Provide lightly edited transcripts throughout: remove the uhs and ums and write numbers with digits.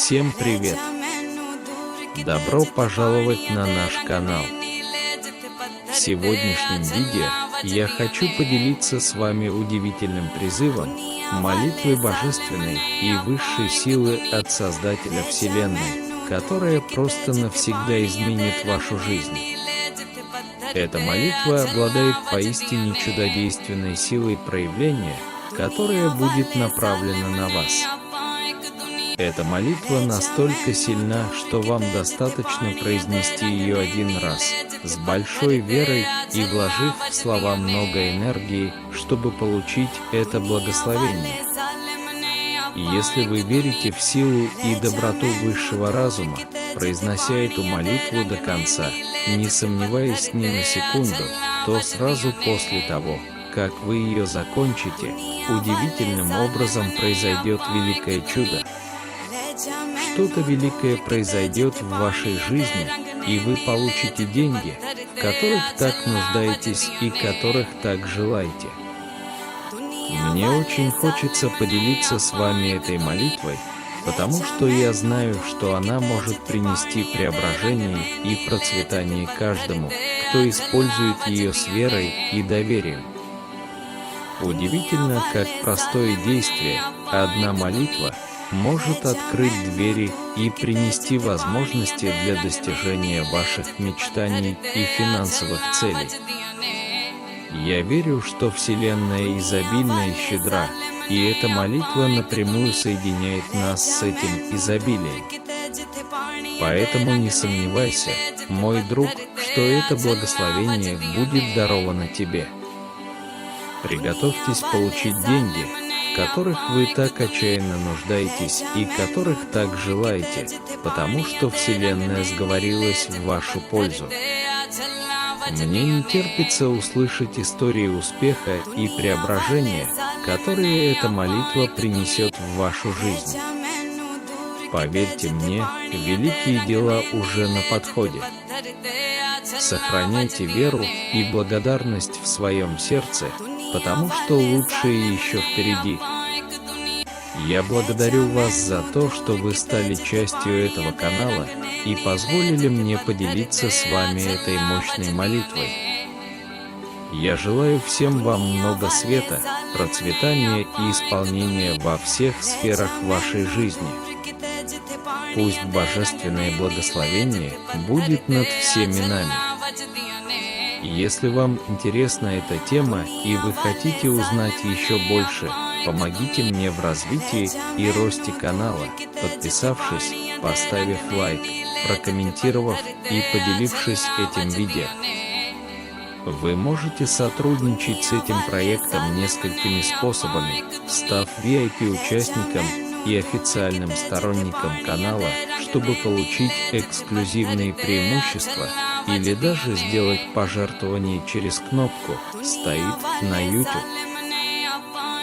Всем привет! Добро пожаловать на наш канал. В сегодняшнем видео я хочу поделиться с вами удивительным призывом, молитвой божественной и высшей силы от Создателя Вселенной, которая просто навсегда изменит вашу жизнь. Эта молитва обладает поистине чудодейственной силой проявления, которая будет направлена на вас. Эта молитва настолько сильна, что вам достаточно произнести ее один раз, с большой верой и вложив в слова много энергии, чтобы получить это благословение. Если вы верите в силу и доброту высшего разума, произнося эту молитву до конца, не сомневаясь ни на секунду, то сразу после того, как вы ее закончите, удивительным образом произойдет великое чудо. Что-то великое произойдет в вашей жизни, и вы получите деньги, в которых так нуждаетесь и которых так желаете. Мне очень хочется поделиться с вами этой молитвой, потому что я знаю, что она может принести преображение и процветание каждому, кто использует ее с верой и доверием. Удивительно, как простое действие, одна молитва, может открыть двери и принести возможности для достижения ваших мечтаний и финансовых целей. Я верю, что Вселенная изобильна и щедра, и эта молитва напрямую соединяет нас с этим изобилием. Поэтому не сомневайся, мой друг, что это благословение будет даровано тебе. Приготовьтесь получить деньги, в которых вы так отчаянно нуждаетесь и которых так желаете, потому что Вселенная сговорилась в вашу пользу. Мне не терпится услышать истории успеха и преображения, которые эта молитва принесет в вашу жизнь. Поверьте мне, великие дела уже на подходе. Сохраняйте веру и благодарность в своем сердце, потому что лучшее еще впереди. Я благодарю вас за то, что вы стали частью этого канала и позволили мне поделиться с вами этой мощной молитвой. Я желаю всем вам много света, процветания и исполнения во всех сферах вашей жизни. Пусть божественное благословение будет над всеми нами. Если вам интересна эта тема и вы хотите узнать еще больше, помогите мне в развитии и росте канала, подписавшись, поставив лайк, прокомментировав и поделившись этим видео. Вы можете сотрудничать с этим проектом несколькими способами, став VIP-участником и официальным сторонником канала, чтобы получить эксклюзивные преимущества, или даже сделать пожертвование через кнопку «Стоит» на YouTube.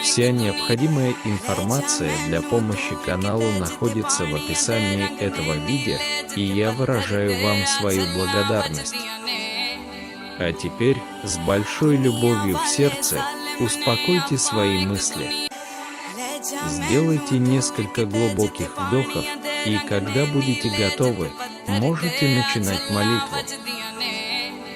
Вся необходимая информация для помощи каналу находится в описании этого видео, и я выражаю вам свою благодарность. А теперь, с большой любовью в сердце, успокойте свои мысли. Сделайте несколько глубоких вдохов, и когда будете готовы, можете начинать молитву.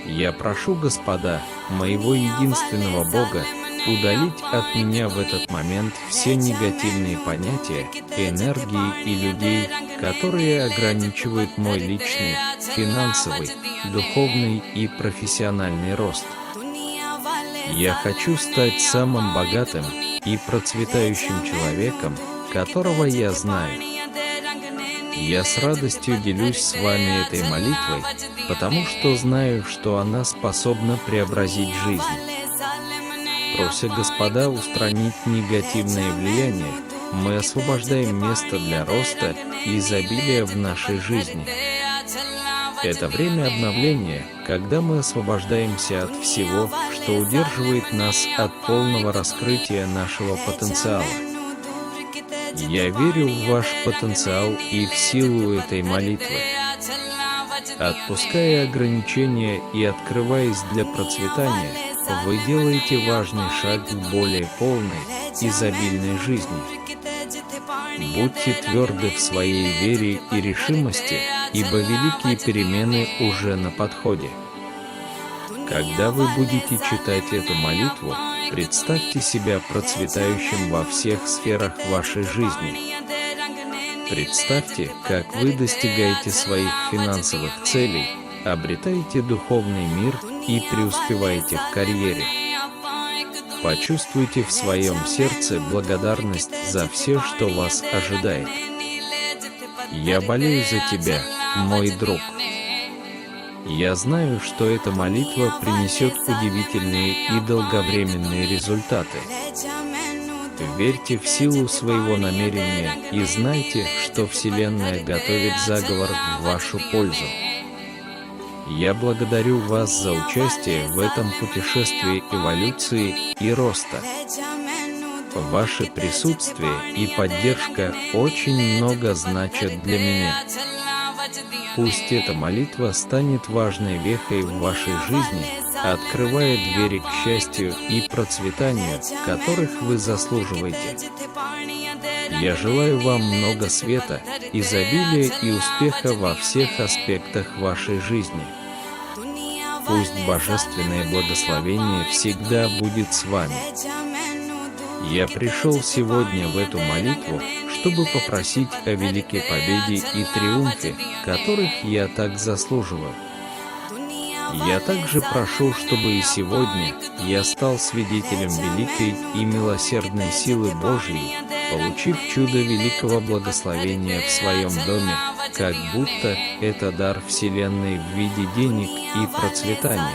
Я прошу Господа, моего единственного Бога, удалить от меня в этот момент все негативные понятия, энергии и людей, которые ограничивают мой личный, финансовый, духовный и профессиональный рост. Я хочу стать самым богатым и процветающим человеком, которого я знаю. Я с радостью делюсь с вами этой молитвой, потому что знаю, что она способна преобразить жизнь. Прося Господа устранить негативное влияние, мы освобождаем место для роста и изобилия в нашей жизни. Это время обновления, когда мы освобождаемся от всего, что удерживает нас от полного раскрытия нашего потенциала. Я верю в ваш потенциал и в силу этой молитвы. Отпуская ограничения и открываясь для процветания, вы делаете важный шаг к более полной, изобильной жизни. Будьте тверды в своей вере и решимости, ибо великие перемены уже на подходе. Когда вы будете читать эту молитву, представьте себя процветающим во всех сферах вашей жизни. Представьте, как вы достигаете своих финансовых целей, обретаете духовный мир и преуспеваете в карьере. Почувствуйте в своем сердце благодарность за все, что вас ожидает. Я болею за тебя, мой друг. Я знаю, что эта молитва принесет удивительные и долговременные результаты. Верьте в силу своего намерения и знайте, что Вселенная готовит заговор в вашу пользу. Я благодарю вас за участие в этом путешествии эволюции и роста. Ваше присутствие и поддержка очень много значат для меня. Пусть эта молитва станет важной вехой в вашей жизни, открывая двери к счастью и процветанию, которых вы заслуживаете. Я желаю вам много света, изобилия и успеха во всех аспектах вашей жизни. Пусть божественное благословение всегда будет с вами. Я пришел сегодня в эту молитву, чтобы попросить о великой победе и триумфе, которых я так заслуживаю. Я также прошу, чтобы и сегодня я стал свидетелем великой и милосердной силы Божьей, получив чудо великого благословения в своем доме, как будто это дар Вселенной в виде денег и процветания.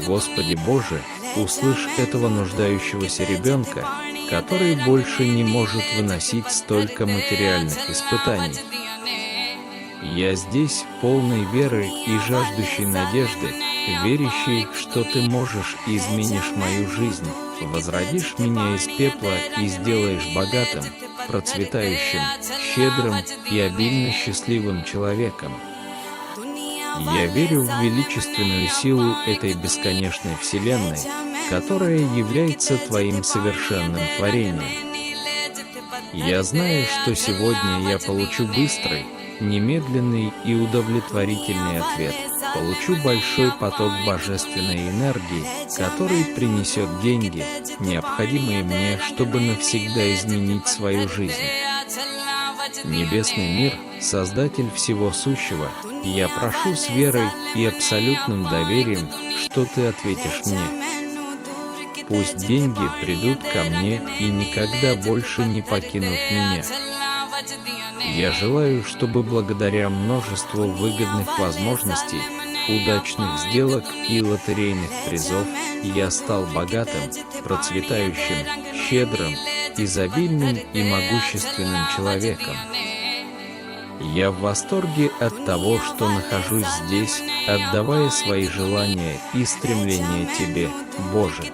Господи Боже, услышь этого нуждающегося ребенка, который больше не может выносить столько материальных испытаний. Я здесь, полный веры и жаждущей надежды, верящий, что Ты можешь и изменишь мою жизнь, возродишь меня из пепла и сделаешь богатым, процветающим, щедрым и обильно счастливым человеком. Я верю в величественную силу этой бесконечной Вселенной, которая является Твоим совершенным творением. Я знаю, что сегодня я получу быстрый, немедленный и удовлетворительный ответ, получу большой поток божественной энергии, который принесет деньги, необходимые мне, чтобы навсегда изменить свою жизнь. Небесный мир, Создатель всего сущего, я прошу с верой и абсолютным доверием, что Ты ответишь мне. Пусть деньги придут ко мне и никогда больше не покинут меня. Я желаю, чтобы благодаря множеству выгодных возможностей, удачных сделок и лотерейных призов я стал богатым, процветающим, щедрым, изобильным и могущественным человеком. Я в восторге от того, что нахожусь здесь, отдавая свои желания и стремления Тебе, Боже.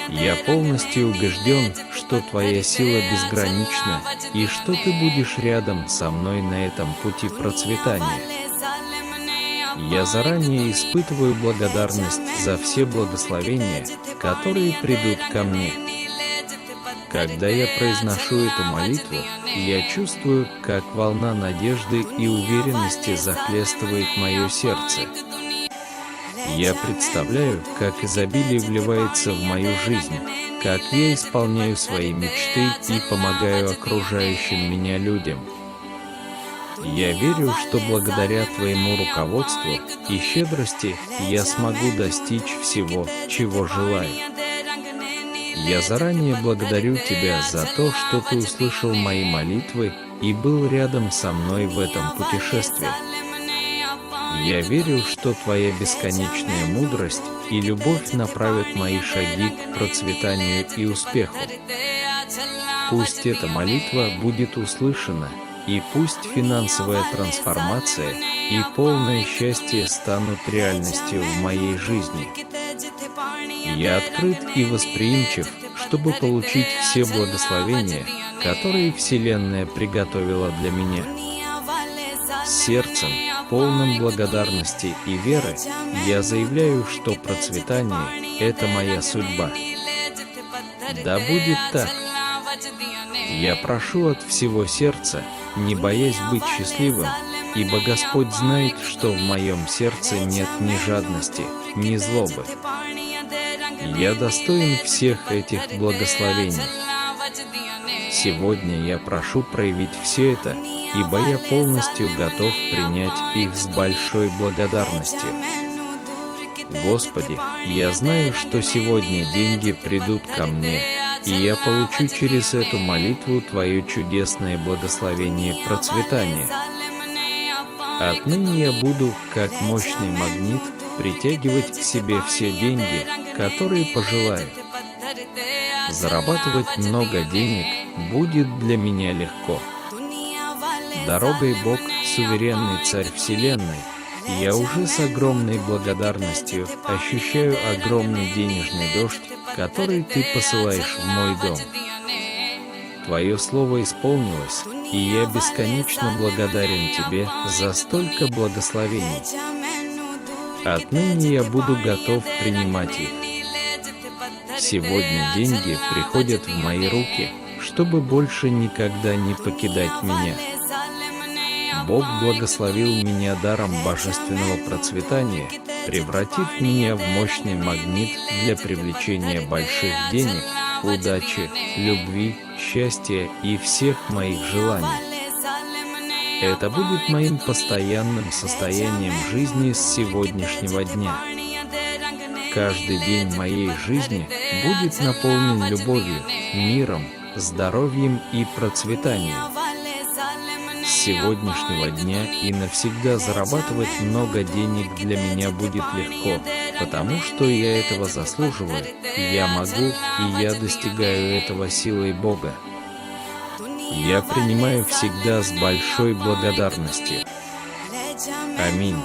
Я полностью убежден, что Твоя сила безгранична и что Ты будешь рядом со мной на этом пути процветания. Я заранее испытываю благодарность за все благословения, которые придут ко мне. Когда я произношу эту молитву, я чувствую, как волна надежды и уверенности захлестывает мое сердце. Я представляю, как изобилие вливается в мою жизнь, как я исполняю свои мечты и помогаю окружающим меня людям. Я верю, что благодаря Твоему руководству и щедрости я смогу достичь всего, чего желаю. Я заранее благодарю Тебя за то, что Ты услышал мои молитвы и был рядом со мной в этом путешествии. Я верю, что Твоя бесконечная мудрость и любовь направят мои шаги к процветанию и успеху. Пусть эта молитва будет услышана, и пусть финансовая трансформация и полное счастье станут реальностью в моей жизни. Я открыт и восприимчив, чтобы получить все благословения, которые Вселенная приготовила для меня. С сердцем, полным благодарности и веры, я заявляю, что процветание – это моя судьба. Да будет так. Я прошу от всего сердца, не боясь быть счастливым, ибо Господь знает, что в моем сердце нет ни жадности, ни злобы. Я достоин всех этих благословений. Сегодня я прошу проявить все это, ибо я полностью готов принять их с большой благодарностью. Господи, я знаю, что сегодня деньги придут ко мне, и я получу через эту молитву Твое чудесное благословение процветания. Отныне я буду, как мощный магнит, притягивать к себе все деньги, которые пожелаю. Зарабатывать много денег будет для меня легко. Дорогой Бог, суверенный Царь Вселенной, я уже с огромной благодарностью ощущаю огромный денежный дождь, который Ты посылаешь в мой дом. Твое слово исполнилось, и я бесконечно благодарен Тебе за столько благословений. Отныне я буду готов принимать их. Сегодня деньги приходят в мои руки, чтобы больше никогда не покидать меня. Бог благословил меня даром божественного процветания, превратив меня в мощный магнит для привлечения больших денег, удачи, любви, счастья и всех моих желаний. Это будет моим постоянным состоянием жизни с сегодняшнего дня. Каждый день моей жизни будет наполнен любовью, миром, здоровьем и процветанием. С сегодняшнего дня и навсегда зарабатывать много денег для меня будет легко, потому что я этого заслуживаю, я могу, и я достигаю этого силой Бога. Я принимаю всегда с большой благодарностью. Аминь.